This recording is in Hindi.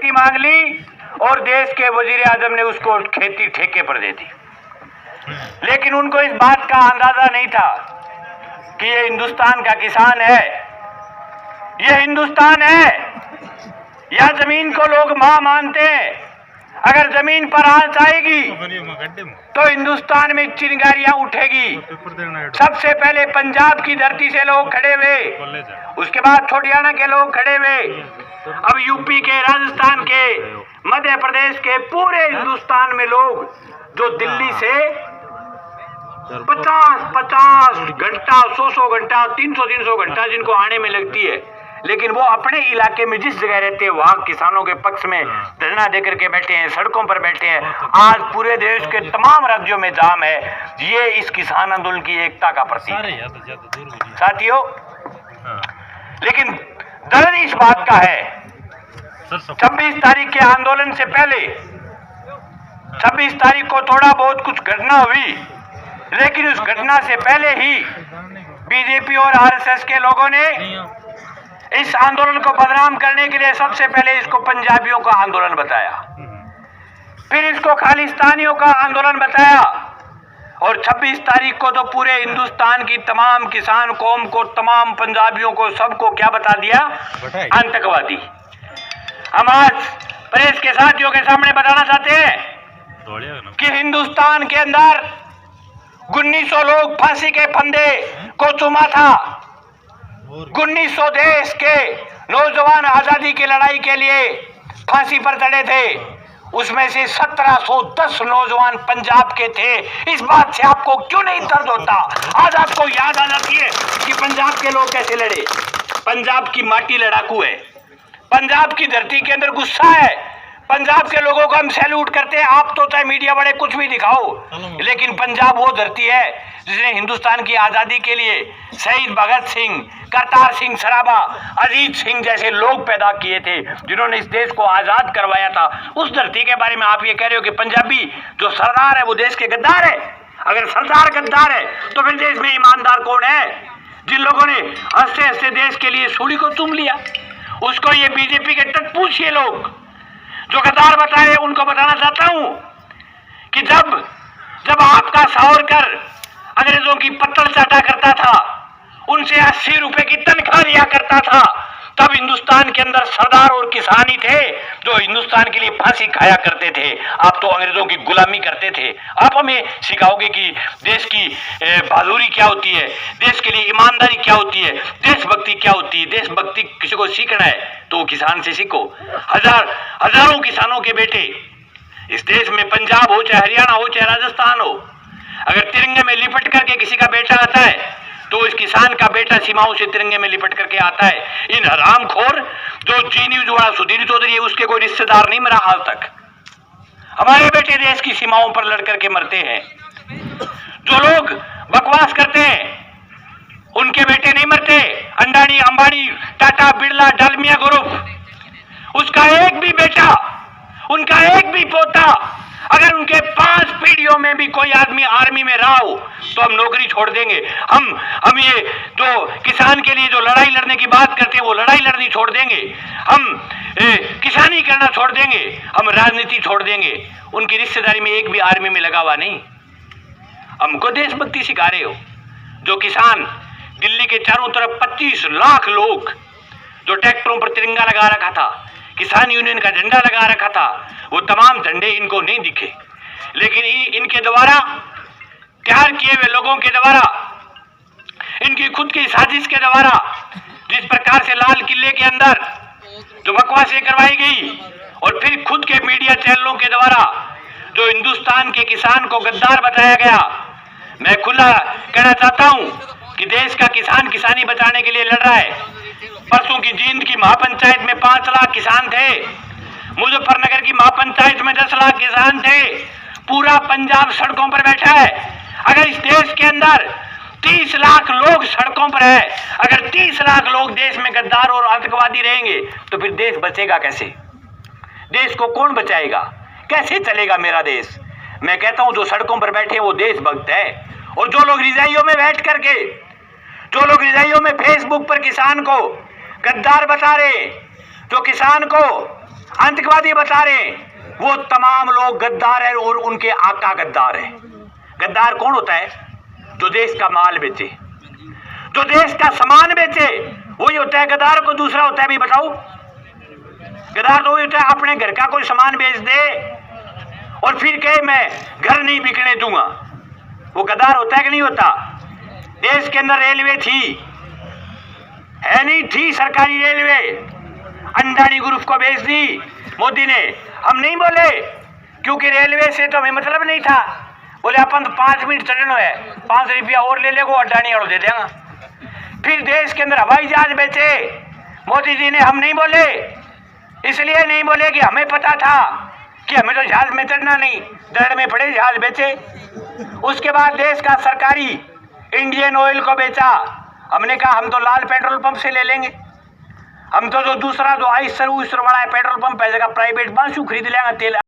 खेती मांग ली और देश के वजीर आजम ने उसको खेती ठेके पर दे दी। लेकिन उनको इस बात का अंदाजा नहीं था कि ये हिंदुस्तान का किसान है, ये हिंदुस्तान है। या जमीन को लोग मां मानते हैं। अगर जमीन पर आंच आएगी तो हिंदुस्तान में चिंगारियां उठेगी। सबसे पहले पंजाब की धरती से लोग खड़े हुए, उसके बाद हरियाणा के लोग खड़े हुए, अब यूपी के, राजस्थान के, मध्य प्रदेश के, पूरे हिंदुस्तान में लोग जो दिल्ली से 50-50 घंटा, 100 घंटा, 300 घंटा जिनको आने में लगती है, लेकिन वो अपने इलाके में जिस जगह रहते हैं वहां किसानों के पक्ष में धरना देकर के बैठे हैं, सड़कों पर बैठे हैं। आज पूरे देश के तमाम राज्यों में जाम है। ये इस किसान आंदोलन की एकता का प्रतीक है साथियों। लेकिन दर्द इस बात का है, 26 तारीख के आंदोलन से पहले 26 तारीख को थोड़ा बहुत कुछ घटना हुई, लेकिन उस घटना से पहले ही बीजेपी और आरएसएस के लोगों ने इस आंदोलन को बदनाम करने के लिए सबसे पहले इसको पंजाबियों का आंदोलन बताया, फिर इसको खालिस्तानियों का आंदोलन बताया, और 26 तारीख को तो पूरे हिंदुस्तान की तमाम किसान कौम को, तमाम पंजाबियों को, सबको क्या बता दिया? आतंकवादी। हम आज प्रेस के साथियों के सामने बताना चाहते हैं कि हिंदुस्तान के अंदर 1900 लोग फांसी के फंदे को चूमा था। 1900 देश के नौजवान आजादी की लड़ाई के लिए फांसी पर चढ़े थे, उसमें से 1710 नौजवान पंजाब के थे। इस बात से आपको क्यों नहीं दर्द होता? आज आपको याद आ जाती है कि पंजाब के लोग कैसे लड़े। पंजाब की माटी लड़ाकू है, पंजाब की धरती के अंदर गुस्सा है। पंजाब के लोगों को हम सैल्यूट करते हैं। आप तो चाहे मीडिया बड़े कुछ भी दिखाओ, लेकिन पंजाब वो धरती है जिसने हिंदुस्तान की आजादी के लिए शहीद भगत सिंह, करतार सिंह सराबा, अजीत सिंह जैसे लोग पैदा किए थे, जिन्होंने इस देश को आजाद करवाया था। उस धरती के बारे में आप ये कह रहे हो कि पंजाबी जो सरदार है वो देश के गद्दार है। अगर सरदार गद्दार है तो फिर देश में ईमानदार कौन है? जिन लोगों ने हंसते हंसते देश के लिए सूली को चूम लिया, उसको ये बीजेपी के तक पूछिए लोग जो गद्दार बता रहे, उनको बताना चाहता हूं कि जब आपका सावरकर अंग्रेजों की पत्तल चाटा करता था, उनसे 80 रुपए की तनख्वाह लिया करता था, तब हिंदुस्तान के अंदर सरदार और किसान ही थे जो हिंदुस्तान के लिए फांसी खाया करते थे। आप तो अंग्रेजों की गुलामी करते थे। आप हमें सिखाओगे कि देश की बहादुरी क्या होती है, देश के लिए ईमानदारी क्या होती है, देशभक्ति क्या होती है। देशभक्ति किसी को सीखना है तो किसान से सीखो। हजारों किसानों के बेटे इस देश में, पंजाब हो चाहे हरियाणा हो चाहे राजस्थान हो, अगर तिरंगे में लिपट करके किसी का बेटा आता है तो इस किसान का बेटा सीमाओं से तिरंगे में लिपट करके आता है। इन हरामखोर जो जी न्यूज वाला सुधीर चौधरी है, उसके कोई रिश्तेदार नहीं मरा आज तक। हमारे बेटे देश की सीमाओं पर लड़ करके मरते हैं। जो लोग बकवास करते हैं उनके बेटे नहीं मरते। अंडानी, अंबानी, टाटा, बिरला, डालमिया ग्रुप, उसका एक भी बेटा, उनका एक भी पोता, अगर उनके 5 पीढ़ियों में भी कोई आदमी आर्मी में रहा हो तो हम नौकरी छोड़ देंगे। हम ये जो किसान के लिए जो लड़ाई लड़ने की बात करते हैं वो लड़ाई लड़नी छोड़ देंगे। हम किसानी करना छोड़ देंगे, हम राजनीति छोड़ देंगे। उनकी रिश्तेदारी में एक भी आर्मी में लगा हुआ नहीं। हमको देशभक्ति सिखा रहे हो। जो किसान दिल्ली के चारों तरफ 25 लाख लोग जो ट्रैक्टरों पर तिरंगा लगा रखा था, किसान यूनियन का झंडा लगा रखा था, वो तमाम झंडे इनको नहीं दिखे, लेकिन इनके द्वारा तैयार किए हुए लोगों के द्वारा, इनकी खुद की साजिश के द्वारा जिस प्रकार से लाल किले के अंदर जो बकवासें करवाई गई और फिर खुद के मीडिया चैनलों के द्वारा जो हिंदुस्तान के किसान को गद्दार बताया गया, मैं खुला कहना चाहता हूं कि देश का किसान किसानी बचाने के लिए लड़ रहा है। परसों की जींद की महापंचायत में 5 लाख किसान थे, मुजफ्फरनगर की महापंचायत में 10 लाख किसान थे। पूरा पंजाब सड़कों पर बैठा है। अगर इस देश के अंदर 30 लाख लोग सड़कों पर है, अगर 30 लाख लोग देश में गद्दार और आतंकवादी रहेंगे तो फिर देश बचेगा कैसे? देश को कौन बचाएगा? कैसे चलेगा मेरा देश? मैं कहता हूं जो सड़कों पर बैठे वो देशभक्त है, और जो लोग रिजाइयों में बैठ करके, जो लोग रिजाइयों में फेसबुक पर किसान को गद्दार बता रहे, जो किसान को आतंकवादी बता रहे हैं वो तमाम लोग गद्दार है और उनके आका गद्दार है। गद्दार कौन होता है? जो देश का माल बेचे, जो देश का सामान बेचे, वही होता है गद्दार। को दूसरा होता है भी बताओ? गद्दार तो वही होता है अपने घर का कोई सामान बेच दे और फिर कहे मैं घर नहीं बिकने दूंगा। वो गद्दार होता है कि नहीं होता? देश के अंदर रेलवे थी, है नहीं थी सरकारी रेलवे, अंडानी ग्रुप को बेच दी मोदी ने। हम नहीं बोले क्योंकि रेलवे से तो हमें मतलब नहीं था। बोले अपन तो 5 मिनट चलना है, 5 रुपया और ले लेगो, अडानी और दे देगा। फिर देश के अंदर हवाई जहाज बेचे मोदी जी ने। हम नहीं बोले, इसलिए नहीं बोले कि हमें पता था कि हमें तो जहाज में चढ़ना नहीं, दर में पड़े जहाज बेचे। उसके बाद देश का सरकारी इंडियन ऑयल को बेचा। हमने कहा हम तो लाल पेट्रोल पंप से ले लेंगे, हम तो जो दूसरा जो आइसर वाला है पेट्रोल पंप है जगह प्राइवेट बांसू खरीद लेंगे तेल।